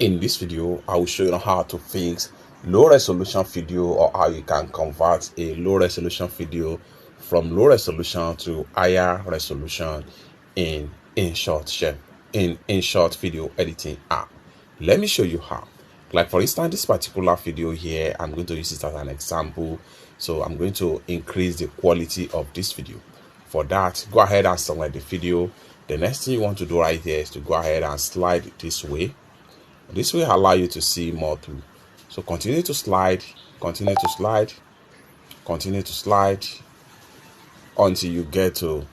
In this video, I will show you how to fix low resolution video, or how you can convert a low resolution video from low resolution to higher resolution in InShot video editing app. Let me show you how. Like for instance, this particular video here, I'm going to use it as an example. So I'm going to increase the quality of this video. For that, go ahead and select the video. The next thing you want to do right here is to go ahead and slide this way. This will allow you to see more through. So continue to slide, continue to slide, continue to slide until you get to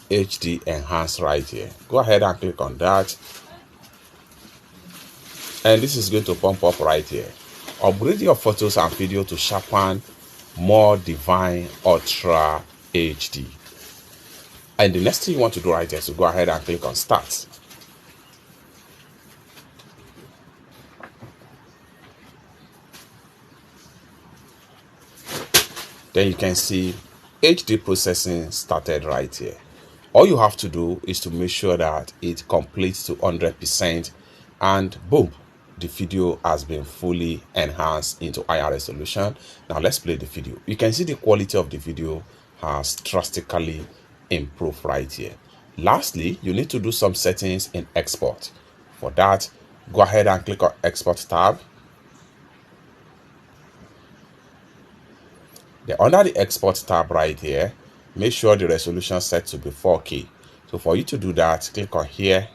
HD enhance right here. Go ahead and click on that. And this is going to pump up right here. Upgrade your photos and video to sharpen, more divine, ultra HD. And the next thing you want to do right here is to go ahead and click on start. Then you can see HD processing started right here. All you have to do is to make sure that it completes to 100%, and boom, the video has been fully enhanced into higher resolution. Now let's play the video. You can see the quality of the video has drastically improved right here. Lastly, you need to do some settings in export. For that, go ahead and click on export tab. Then under the export tab right here, make sure the resolution set to be 4K. So for you to do that, click on here,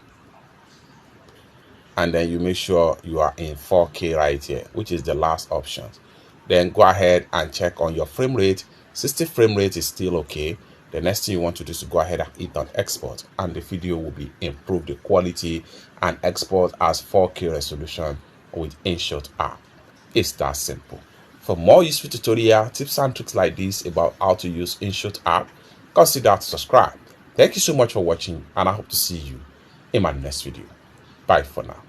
and then you make sure you are in 4K right here, which is the last option. Then go ahead and check on your frame rate. 60 frame rate is still okay. The next thing you want to do is to go ahead and hit on export, and the video will be improved the quality and export as 4K resolution with InShot app. It's that simple. For more useful tutorial tips and tricks like this about how to use InShot app, consider to subscribe. Thank you so much for watching, and I hope to see you in my next video. Bye for now.